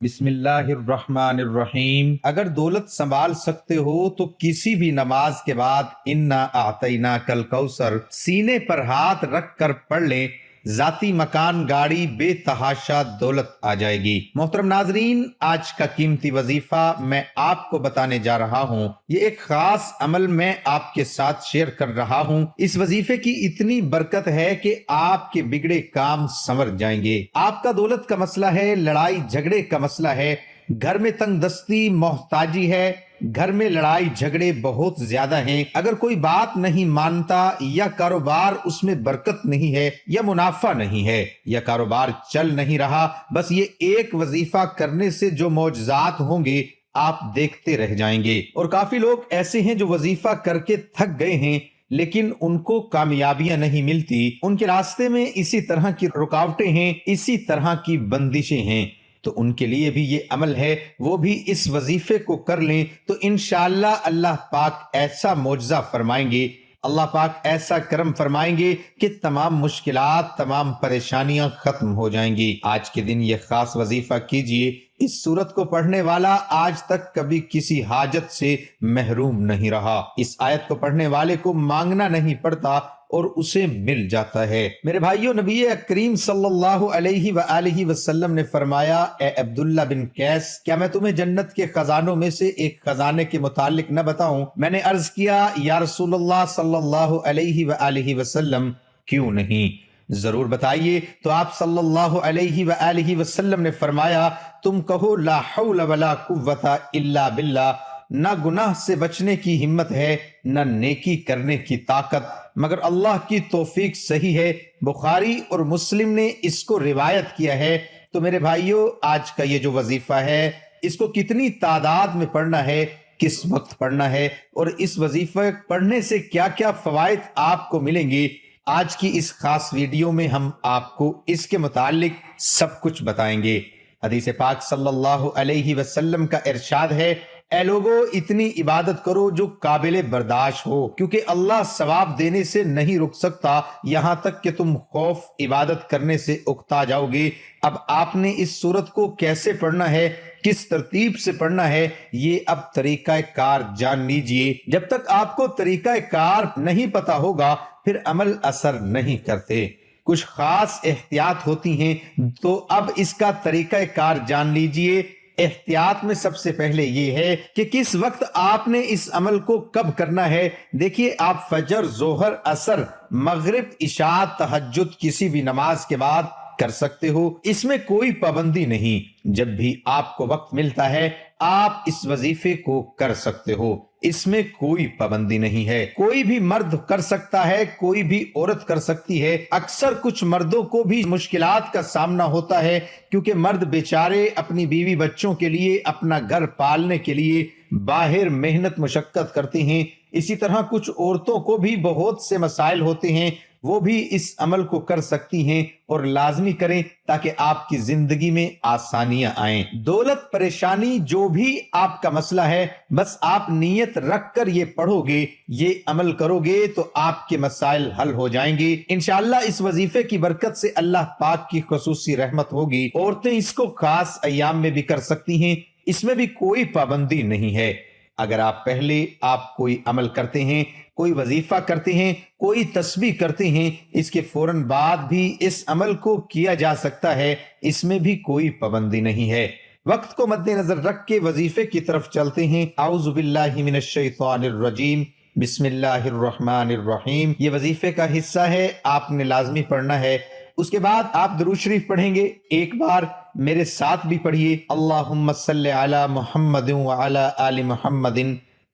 بسم اللہ الرحمن الرحیم۔ اگر دولت سنبھال سکتے ہو تو کسی بھی نماز کے بعد انا اعطیناک الکوثر سینے پر ہاتھ رکھ کر پڑھ لیں، ذاتی مکان، گاڑی، بے تحاشا دولت آ جائے گی۔ محترم ناظرین، آج کا قیمتی وظیفہ میں آپ کو بتانے جا رہا ہوں۔ یہ ایک خاص عمل میں آپ کے ساتھ شیئر کر رہا ہوں۔ اس وظیفے کی اتنی برکت ہے کہ آپ کے بگڑے کام سنور جائیں گے۔ آپ کا دولت کا مسئلہ ہے، لڑائی جھگڑے کا مسئلہ ہے، گھر میں تنگ دستی، محتاجی ہے، گھر میں لڑائی جھگڑے بہت زیادہ ہیں، اگر کوئی بات نہیں مانتا، یا کاروبار اس میں برکت نہیں ہے، یا منافع نہیں ہے، یا کاروبار چل نہیں رہا، بس یہ ایک وظیفہ کرنے سے جو معجزات ہوں گے آپ دیکھتے رہ جائیں گے۔ اور کافی لوگ ایسے ہیں جو وظیفہ کر کے تھک گئے ہیں لیکن ان کو کامیابیاں نہیں ملتی، ان کے راستے میں اسی طرح کی رکاوٹیں ہیں، اسی طرح کی بندشیں ہیں۔ تو ان کے لیے بھی یہ عمل ہے، وہ بھی اس وظیفے کو کر لیں تو انشاءاللہ اللہ پاک ایسا معجزہ فرمائیں گے، اللہ پاک ایسا کرم فرمائیں گے کہ تمام مشکلات، تمام پریشانیاں ختم ہو جائیں گی۔ آج کے دن یہ خاص وظیفہ کیجئے۔ اس سورت کو پڑھنے والا آج تک کبھی کسی حاجت سے محروم نہیں رہا۔ اس آیت کو پڑھنے والے کو مانگنا نہیں پڑتا اور اسے مل جاتا ہے۔ میرے بھائیوں، نبی کریم صلی اللہ علیہ وآلہ وسلم نے فرمایا، اے عبداللہ بن قیس، کیا میں تمہیں جنت کے خزانوں میں سے ایک خزانے کے متعلق نہ بتاؤں؟ میں نے عرض کیا، یا رسول اللہ صلی اللہ علیہ وآلہ وسلم، کیوں نہیں، ضرور بتائیے۔ تو آپ صلی اللہ علیہ وآلہ وسلم نے فرمایا، تم کہو لا حول ولا قوت الا باللہ، نہ گناہ سے بچنے کی ہمت ہے، نہ نیکی کرنے کی طاقت مگر اللہ کی توفیق صحیح ہے۔ بخاری اور مسلم نے اس کو روایت کیا ہے۔ تو میرے بھائیوں، آج کا یہ جو وظیفہ ہے، اس کو کتنی تعداد میں پڑھنا ہے، کس وقت پڑھنا ہے، اور اس وظیفہ پڑھنے سے کیا کیا فوائد آپ کو ملیں گے، آج کی اس خاص ویڈیو میں ہم آپ کو اس کے متعلق سب کچھ بتائیں گے۔ حدیث پاک صلی اللہ علیہ وسلم کا ارشاد ہے، اے لوگو، اتنی عبادت کرو جو قابل برداشت ہو، کیونکہ اللہ ثواب دینے سے نہیں رک سکتا یہاں تک کہ تم خوف عبادت کرنے سے اکتا جاؤ گے۔ اب آپ نے اس سورت کو کیسے پڑھنا ہے، کس ترتیب سے پڑھنا ہے، یہ اب طریقہ کار جان لیجئے۔ جب تک آپ کو طریقہ کار نہیں پتا ہوگا پھر عمل اثر نہیں کرتے۔ کچھ خاص احتیاط ہوتی ہیں، تو اب اس کا طریقہ کار جان لیجئے۔ احتیاط میں سب سے پہلے یہ ہے کہ کس وقت آپ نے اس عمل کو کب کرنا ہے۔ دیکھیے، آپ فجر، ظہر، عصر، مغرب، عشاء، تہجد کسی بھی نماز کے بعد کر سکتے ہو، اس میں کوئی پابندی نہیں۔ جب بھی آپ کو وقت ملتا ہے آپ اس وظیفے کو کر سکتے ہو، اس میں کوئی پابندی نہیں ہے۔ کوئی بھی مرد کر سکتا ہے، کوئی بھی عورت کر سکتی ہے۔ اکثر کچھ مردوں کو بھی مشکلات کا سامنا ہوتا ہے، کیونکہ مرد بیچارے اپنی بیوی بچوں کے لیے، اپنا گھر پالنے کے لیے باہر محنت مشقت کرتے ہیں۔ اسی طرح کچھ عورتوں کو بھی بہت سے مسائل ہوتے ہیں، وہ بھی اس عمل کو کر سکتی ہیں، اور لازمی کریں تاکہ آپ کی زندگی میں آسانیاں آئیں۔ دولت، پریشانی، جو بھی آپ کا مسئلہ ہے، بس آپ نیت رکھ کر یہ پڑھو گے، یہ عمل کرو گے تو آپ کے مسائل حل ہو جائیں گے انشاءاللہ۔ اس وظیفے کی برکت سے اللہ پاک کی خصوصی رحمت ہوگی۔ عورتیں اس کو خاص ایام میں بھی کر سکتی ہیں، اس میں بھی کوئی پابندی نہیں ہے۔ اگر پہلے آپ کوئی عمل کرتے ہیں، کوئی وظیفہ کرتے ہیں، کوئی تسبیح کرتے ہیں، اس کے فوراً بعد بھی اس عمل کو کیا جا سکتا ہے، اس میں بھی کوئی پابندی نہیں ہے۔ وقت کو مد نظر رکھ کے وظیفے کی طرف چلتے ہیں۔ اعوذ باللہ من الشیطان الرجیم، بسم اللہ الرحمن الرحیم۔ یہ وظیفے کا حصہ ہے، آپ نے لازمی پڑھنا ہے۔ اس کے بعد آپ درود شریف پڑھیں گے، ایک بار میرے ساتھ بھی پڑھیے، اللہم صلی علی محمد وعلی آل محمد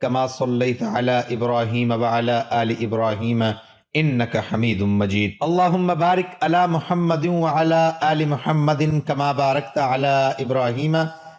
کما صلیت علی ابراہیم وعلی آل ابراہیم انک حمید مجید، اللہم بارک علی محمد وعلی آل محمد کما بارکت علی ابراہیم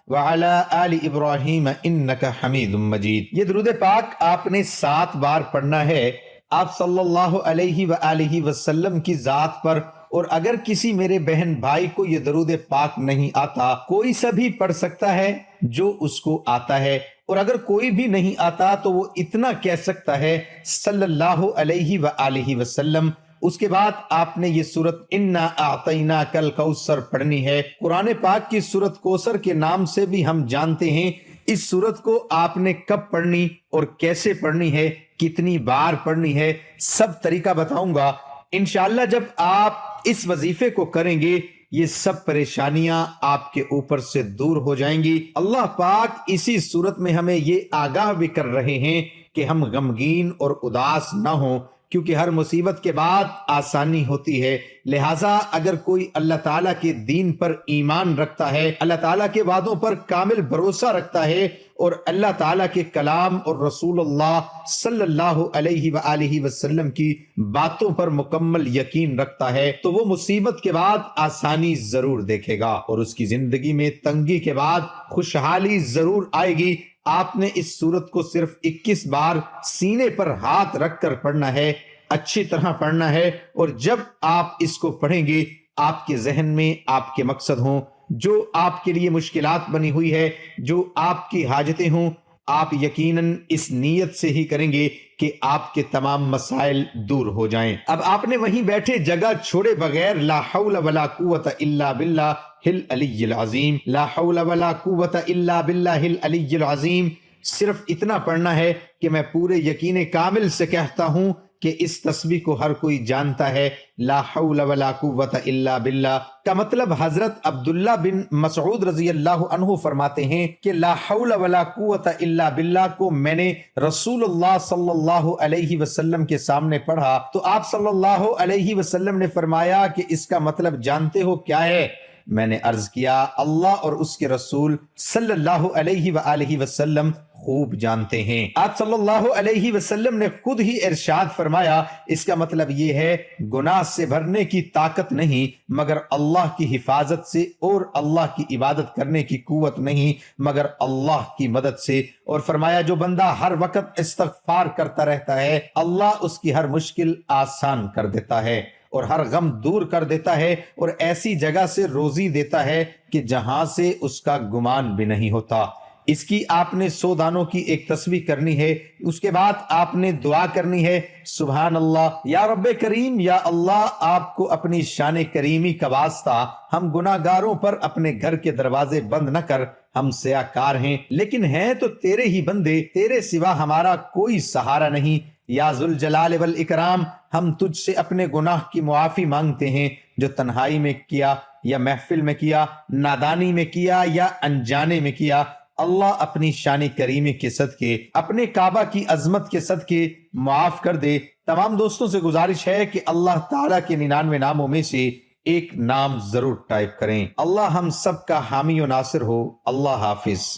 وعلی آل ابراہیم انک حمید مجید۔ یہ درود پاک آپ نے 7 بار پڑھنا ہے، آپ صلی اللہ علیہ وآلہ وسلم کی ذات پر۔ اور اگر کسی میرے بہن بھائی کو یہ درود پاک نہیں آتا، کوئی سا بھی پڑھ سکتا ہے جو اس کو آتا ہے، اور اگر کوئی بھی نہیں آتا تو وہ اتنا کہہ سکتا ہے، صلی اللہ علیہ وآلہ وسلم اس کے بعد آپ نے یہ سورت انا اعطیناک الکوثر پڑھنی ہے۔ قرآن پاک کی سورت کوثر کے نام سے بھی ہم جانتے ہیں۔ اس سورت کو آپ نے کب پڑھنی اور کیسے پڑھنی ہے، کتنی بار پڑھنی ہے، سب طریقہ بتاؤں گا انشاءاللہ۔ جب آپ اس وظیفے کو کریں گے یہ سب پریشانیاں آپ کے اوپر سے دور ہو جائیں گی۔ اللہ پاک اسی صورت میں ہمیں یہ آگاہ بھی کر رہے ہیں کہ ہم غمگین اور اداس نہ ہوں، کیونکہ ہر مصیبت کے بعد آسانی ہوتی ہے۔ لہٰذا اگر کوئی اللہ تعالیٰ کے دین پر ایمان رکھتا ہے، اللہ تعالیٰ کے وعدوں پر کامل بھروسہ رکھتا ہے اور اللہ تعالیٰ کے کلام اور رسول اللہ صلی اللہ علیہ وآلہ وسلم کی باتوں پر مکمل یقین رکھتا ہے، تو وہ مصیبت کے بعد آسانی ضرور دیکھے گا اور اس کی زندگی میں تنگی کے بعد خوشحالی ضرور آئے گی۔ آپ نے اس سورت کو صرف 21 بار سینے پر ہاتھ رکھ کر پڑھنا ہے، اچھی طرح پڑھنا ہے، اور جب آپ اس کو پڑھیں گے آپ کے ذہن میں آپ کے مقصد ہوں، جو آپ کے لیے مشکلات بنی ہوئی ہے، جو آپ کی حاجتیں ہوں، آپ یقیناً اس نیت سے ہی کریں گے کہ آپ کے تمام مسائل دور ہو جائیں۔ اب آپ نے وہیں بیٹھے جگہ چھوڑے بغیر لا حول ولا قوت الا باللہ العلی العظیم، لا حول ولا قوت الا باللہ العلی العظیم، صرف اتنا پڑھنا ہے کہ میں پورے یقین کامل سے کہتا ہوں کہ اس تسبیح کو ہر کوئی جانتا ہے۔ لا حول ولا قوت الا باللہ کا مطلب حضرت عبداللہ بن مسعود رضی اللہ عنہ فرماتے ہیں کہ لا حول ولا قوت الا باللہ کو میں نے رسول اللہ صلی اللہ علیہ وسلم کے سامنے پڑھا تو آپ صلی اللہ علیہ وسلم نے فرمایا کہ اس کا مطلب جانتے ہو کیا ہے؟ میں نے عرض کیا اللہ اور اس کے رسول صلی اللہ علیہ وآلہ وسلم خوب جانتے ہیں۔ آپ صلی اللہ علیہ وسلم نے خود ہی ارشاد فرمایا اس کا مطلب یہ ہے گناہ سے بھرنے کی طاقت نہیں مگر اللہ کی حفاظت سے، اور اللہ کی عبادت کرنے کی قوت نہیں مگر اللہ کی مدد سے، اور فرمایا جو بندہ ہر وقت استغفار کرتا رہتا ہے اللہ اس کی ہر مشکل آسان کر دیتا ہے اور ہر غم دور کر دیتا ہے، اور ایسی جگہ سے روزی دیتا ہے کہ جہاں سے اس کا گمان بھی نہیں ہوتا۔ اس کی آپ نے 100 دانوں کی ایک تسبیح کرنی ہے۔ اس کے بعد آپ نے دعا کرنی ہے سبحان اللہ یا رب کریم، یا اللہ آپ کو اپنی شان کریمی کا واسطہ ہم گناہ گاروں پر اپنے گھر کے دروازے بند نہ کر، ہم سیاکار ہیں لیکن ہیں تو تیرے ہی بندے، تیرے سوا ہمارا کوئی سہارا نہیں۔ یا ذوالجلال والاکرام ہم تجھ سے اپنے گناہ کی معافی مانگتے ہیں، جو تنہائی میں کیا یا محفل میں کیا، نادانی میں کیا یا انجانے میں کیا، اللہ اپنی شان کریمی کے صدقے، اپنے کعبہ کی عظمت کے صدقے معاف کر دے۔ تمام دوستوں سے گزارش ہے کہ اللہ تعالیٰ کے 99 ناموں میں سے ایک نام ضرور ٹائپ کریں۔ اللہ ہم سب کا حامی و ناصر ہو۔ اللہ حافظ۔